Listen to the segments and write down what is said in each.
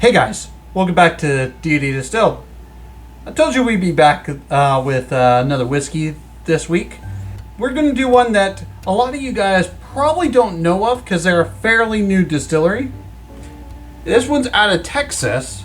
Hey guys, welcome back to D&D Distilled. I told you we'd be back with another whiskey this week. We're going to do one that a lot of you guys probably don't know of because they're a fairly new distillery. This one's out of Texas.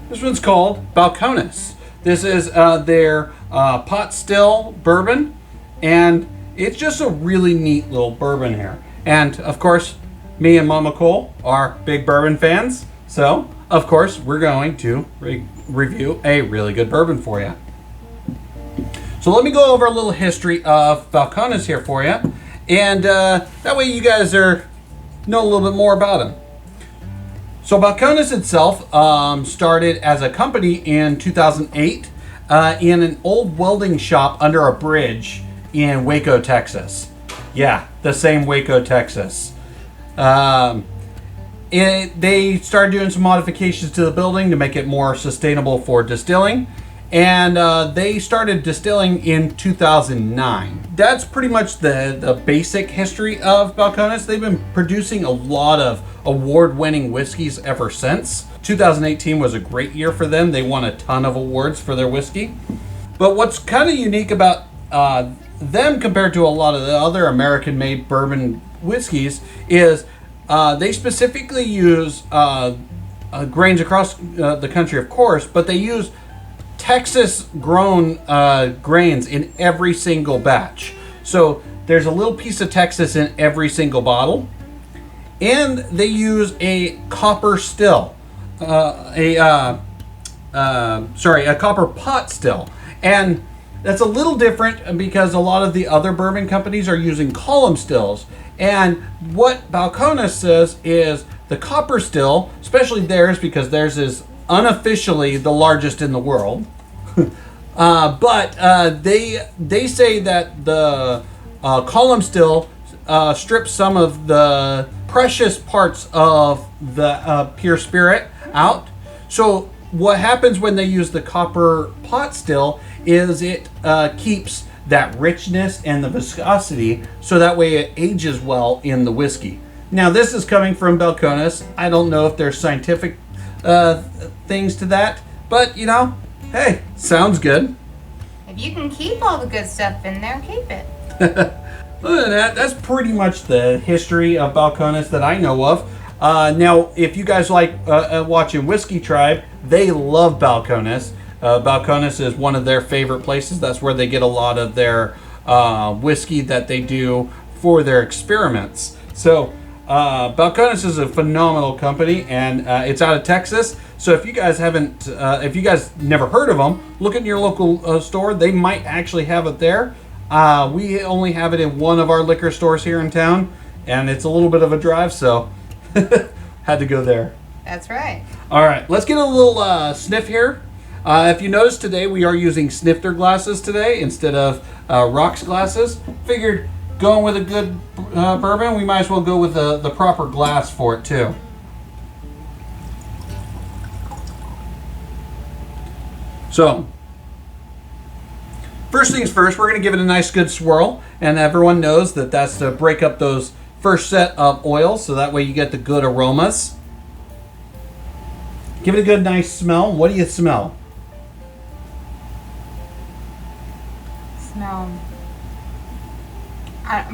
This one's called Balcones. This is their pot still bourbon, and it's just a really neat little bourbon here. And of course, me and Mama Cole are big bourbon fans, so of course we're going to review a really good bourbon for you. So let me go over a little history of Balcones here for you, and that way you guys know a little bit more about them. So Balcones itself started as a company in 2008 in an old welding shop under a bridge in Waco, Texas. Yeah, the same Waco, Texas. They started doing some modifications to the building to make it more sustainable for distilling, and they started distilling in 2009. That's pretty much the basic history of Balcones. They've been producing a lot of award-winning whiskeys ever since. 2018 was a great year for them. They won a ton of awards for their whiskey. But what's kind of unique about them compared to a lot of the other American-made bourbon whiskeys is they specifically use grains across the country, of course, but they use Texas-grown grains in every single batch. So there's a little piece of Texas in every single bottle, and they use a copper still, a copper pot still, and that's a little different because a lot of the other bourbon companies are using column stills. And what Balcones says is the copper still, especially theirs because theirs is unofficially the largest in the world, but they say that the column still strips some of the precious parts of the pure spirit out. So what happens when they use the copper pot still is it keeps that richness and the viscosity, so that way it ages well in the whiskey. Now this is coming from Balcones. I don't know if there's scientific things to that, but you know, hey, sounds good. If you can keep all the good stuff in there, keep it. Other than that, that's pretty much the history of Balcones that I know of. Now, if you guys like watching Whiskey Tribe, they love Balcones. Balcones is one of their favorite places. That's where they get a lot of their whiskey that they do for their experiments. So Balcones is a phenomenal company, and it's out of Texas. So if you guys if you guys never heard of them, look at your local store. They might actually have it there. We only have it in one of our liquor stores here in town, and it's a little bit of a drive, so had to go there. That's right. All right, let's get a little sniff here. If you notice today, we are using snifter glasses today instead of rocks glasses. Figured going with a good bourbon, we might as well go with the proper glass for it too. So, first things first, we're going to give it a nice good swirl, and everyone knows that that's to break up those first set of oils, so that way you get the good aromas. Give it a good nice smell. What do you smell?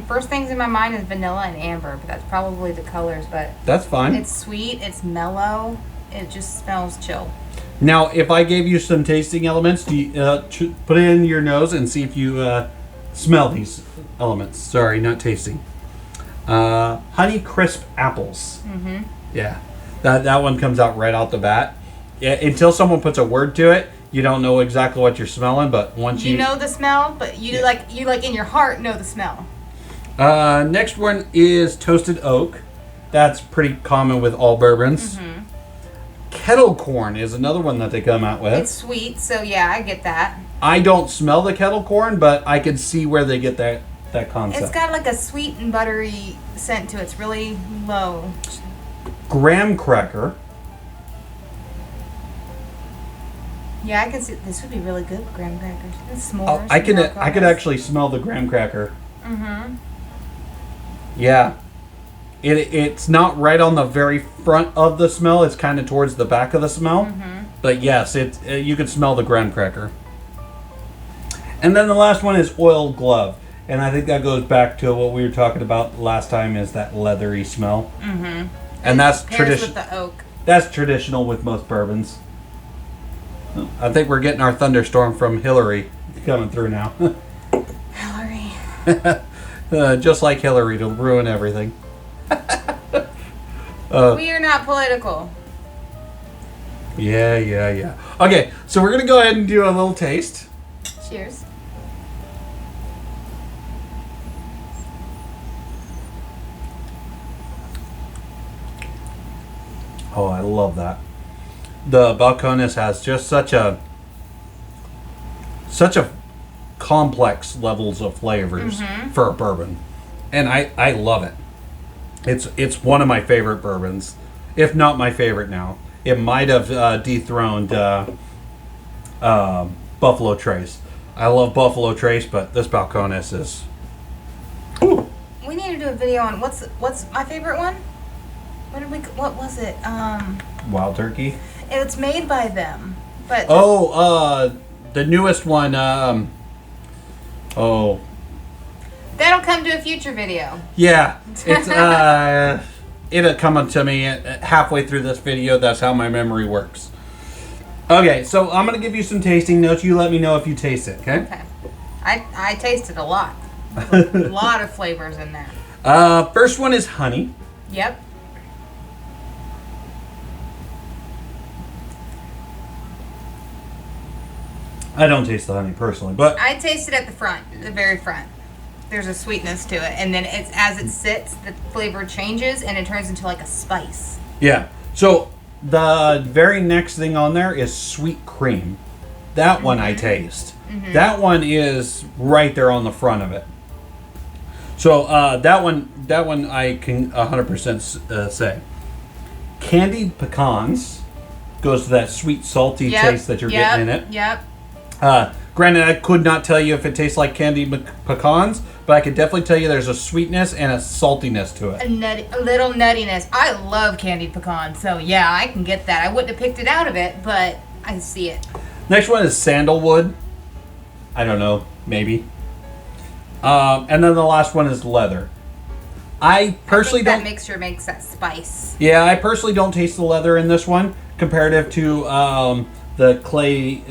First things in my mind is vanilla and amber, but that's probably the colors. But that's fine. It's sweet. It's mellow. It just smells chill. Now, if I gave you some tasting elements, do you, put it in your nose and see if you smell these elements. Sorry, not tasting. Honey crisp apples. Mm-hmm. Yeah, that one comes out right out the bat. Yeah, until someone puts a word to it, you don't know exactly what you're smelling. But once you know the smell, but you like in your heart know the smell. Next one is toasted oak. That's pretty common with all bourbons. Mm-hmm. Kettle corn is another one that they come out with. It's sweet, so yeah, I get that. I don't smell the kettle corn, but I can see where they get that concept. It's got like a sweet and buttery scent to it. It's really low. Graham cracker. Yeah, I can see this would be really good with graham crackers and s'mores. I could actually smell the graham cracker. Mm-hmm. Yeah. It's not right on the very front of the smell. It's kind of towards the back of the smell. Mm-hmm. But yes, you can smell the graham cracker. And then the last one is oiled glove. And I think that goes back to what we were talking about last time, is that leathery smell. Mm-hmm. And that's traditional. With the oak. That's traditional with most bourbons. I think we're getting our thunderstorm from Hillary coming through now. Hillary. Just like Hillary to ruin everything. We are not political. Yeah. Okay, so we're going to go ahead and do a little taste. Cheers. Oh, I love that. The Balcones has just such a complex levels of flavors for a bourbon, and I love it. It's one of my favorite bourbons, if not my favorite now. It might have dethroned Buffalo Trace. I love Buffalo Trace, but this Balcones is. Ooh. We need to do a video on what's my favorite one. What was it? Wild Turkey. It's made by them, but the newest one. That'll come to a future video. Yeah, it's it'll come to me halfway through this video. That's how my memory works. Okay, so I'm gonna give you some tasting notes. You let me know if you taste it. Okay. Okay. I tasted a lot. A lot of flavors in there. First one is honey. Yep. I don't taste the honey personally, but I taste it at the front, the very front. There's a sweetness to it, and then as it sits, the flavor changes and it turns into like a spice. Yeah. So the very next thing on there is sweet cream. That one I taste. Mm-hmm. That one is right there on the front of it. So that one I can 100% say. Candied pecans goes to that sweet, salty taste that you're getting in it. Yep. Granted, I could not tell you if it tastes like candied pecans, but I could definitely tell you there's a sweetness and a saltiness to it. A little nuttiness. I love candied pecans, so yeah, I can get that. I wouldn't have picked it out of it, but I see it. Next one is sandalwood. I don't know, maybe. And then the last one is leather. I personally that mixture makes that spice. Yeah, I personally don't taste the leather in this one comparative to the Clyde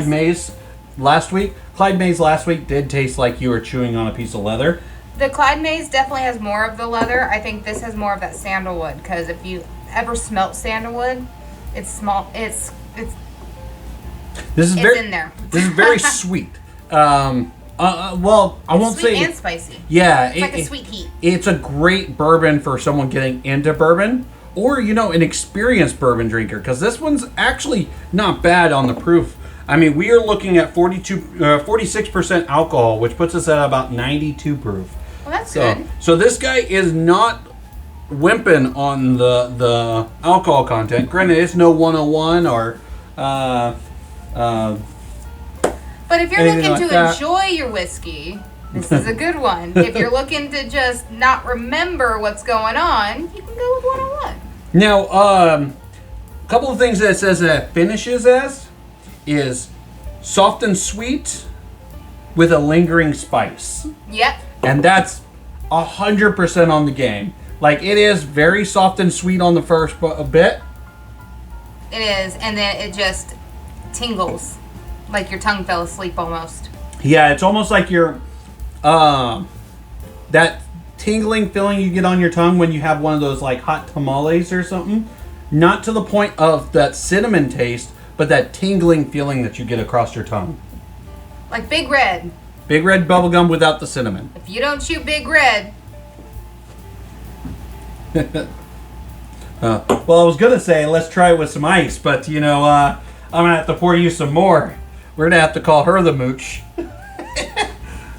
Mays last week. Clyde Mays last week did taste like you were chewing on a piece of leather. The Clyde Mays definitely has more of the leather. I think this has more of that sandalwood, because if you ever smelt sandalwood, it's small. It's in there. This is very sweet. Well, I won't say sweet and spicy. Yeah, it's like a sweet heat. It's a great bourbon for someone getting into bourbon, or an experienced bourbon drinker, because this one's actually not bad on the proof. I mean, we are looking at 46% alcohol, which puts us at about 92 proof. Well, that's good. So this guy is not wimping on the alcohol content. Granted, it's no 101 or. But if you're looking to enjoy your whiskey, this is a good one. If you're looking to just not remember what's going on, you can go with 101. Now, a couple of things that it says that it finishes as is soft and sweet with a lingering spice. Yep. And that's 100% on the game. Like, it is very soft and sweet on the first bit. It is, and then it just tingles. Like your tongue fell asleep almost. Yeah, it's almost like you're that tingling feeling you get on your tongue when you have one of those like hot tamales or something. Not to the point of that cinnamon taste, but that tingling feeling that you get across your tongue. Like Big Red. Big Red bubblegum without the cinnamon. If you don't chew Big Red. Well, I was going to say, let's try it with some ice, but, I'm going to have to pour you some more. We're going to have to call her the mooch.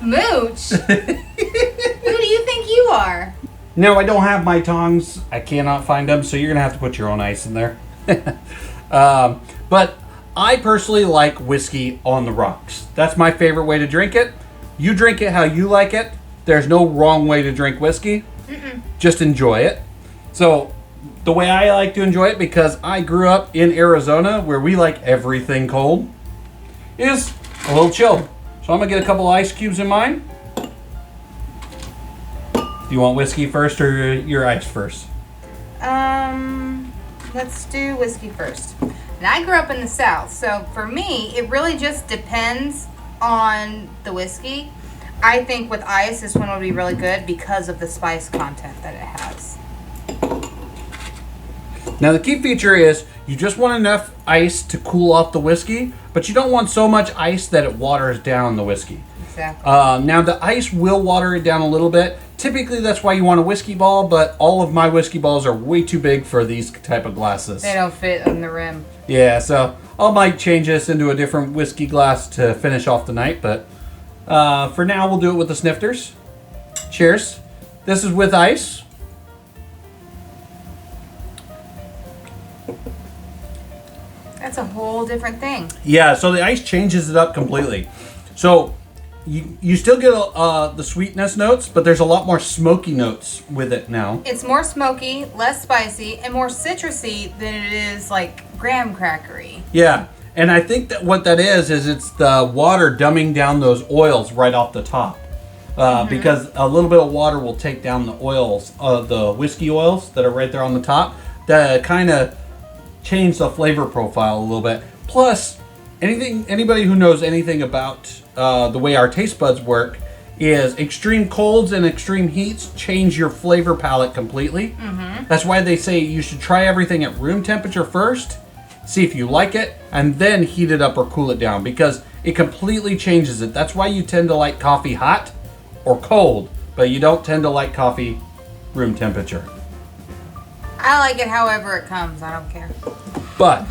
Mooch? Who do you think you are? No, I don't have my tongs. I cannot find them, so you're going to have to put your own ice in there. But I personally like whiskey on the rocks. That's my favorite way to drink it. You drink it how you like it. There's no wrong way to drink whiskey. just enjoy it. So the way I like to enjoy it, because I grew up in Arizona where we like everything cold, is a little chilled. So I'm going to get a couple ice cubes in mine. Do you want whiskey first or your ice first? Let's do whiskey first. And I grew up in the South, so for me, it really just depends on the whiskey. I think with ice, this one would be really good because of the spice content that it has. Now the key feature is you just want enough ice to cool off the whiskey, but you don't want so much ice that it waters down the whiskey. Exactly. Now the ice will water it down a little bit. Typically that's why you want a whiskey ball, but all of my whiskey balls are way too big for these type of glasses. They don't fit on the rim. Yeah, so I might change this into a different whiskey glass to finish off the night, but for now we'll do it with the snifters. Cheers. This is with ice. That's a whole different thing. Yeah, so the ice changes it up completely. So you still get the sweetness notes, but there's a lot more smoky notes with it now. It's more smoky, less spicy, and more citrusy than it is like graham crackery. Yeah, and I think that what that is it's the water dumbing down those oils right off the top. Because a little bit of water will take down the oils, the whiskey oils that are right there on the top, that kind of change the flavor profile a little bit. Plus, anybody who knows anything about the way our taste buds work is extreme colds and extreme heats change your flavor palette completely. That's why they say you should try everything at room temperature first, see if you like it, and then heat it up or cool it down, because it completely changes it. That's why you tend to like coffee hot or cold, but you don't tend to like coffee room temperature. I like it however it comes. I don't care. But,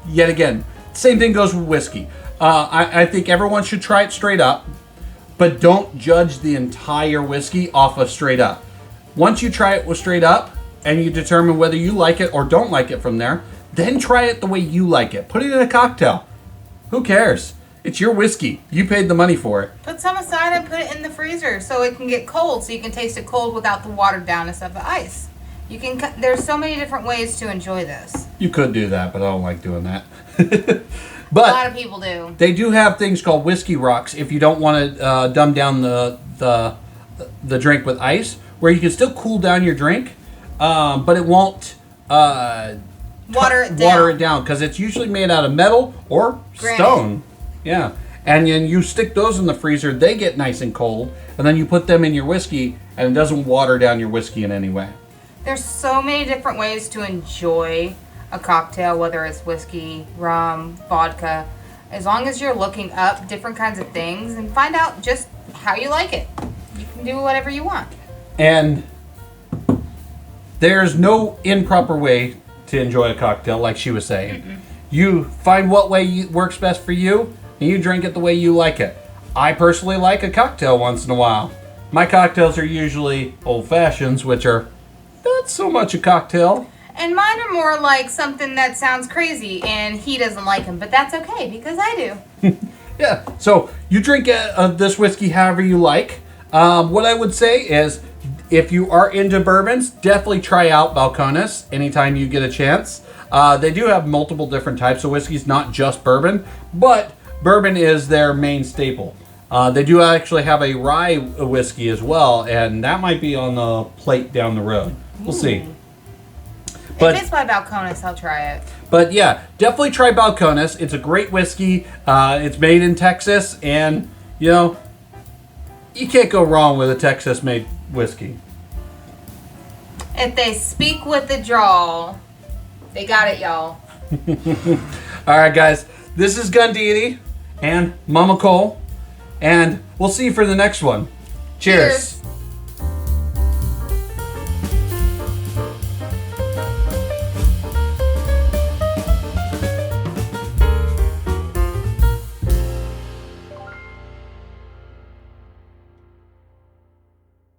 yet again, same thing goes with whiskey. I think everyone should try it straight up, but don't judge the entire whiskey off of straight up. Once you try it with straight up, and you determine whether you like it or don't like it from there, then try it the way you like it. Put it in a cocktail. Who cares? It's your whiskey. You paid the money for it. Put some aside and put it in the freezer so it can get cold, so you can taste it cold without the watered downness of the ice. You can. There's so many different ways to enjoy this. You could do that, but I don't like doing that. But a lot of people do. They do have things called whiskey rocks if you don't want to dumb down the drink with ice, where you can still cool down your drink, but it won't water it down, because it's usually made out of metal or granite. Stone. Yeah, and then you stick those in the freezer, they get nice and cold, and then you put them in your whiskey, and it doesn't water down your whiskey in any way. There's so many different ways to enjoy a cocktail, whether it's whiskey, rum, vodka. As long as you're looking up different kinds of things and find out just how you like it. You can do whatever you want. And there's no improper way to enjoy a cocktail, like she was saying. You find what way works best for you, and you drink it the way you like it. I personally like a cocktail once in a while. My cocktails are usually old fashions, which are not so much a cocktail. And mine are more like something that sounds crazy, and he doesn't like them, but that's okay because I do. Yeah, so you drink this whiskey however you like. What I would say is, if you are into bourbons, definitely try out Balcones anytime you get a chance. They do have multiple different types of whiskeys, not just bourbon, but bourbon is their main staple. They do actually have a rye whiskey as well, and that might be on the plate down the road. We'll see. But if it's by Balcones, I'll try it. But yeah, definitely try Balcones. It's a great whiskey. It's made in Texas, and you know, you can't go wrong with a Texas-made whiskey. If they speak with the drawl, they got it, y'all. All right, guys. This is Gun Deity and Mama Cole, and we'll see you for the next one. Cheers.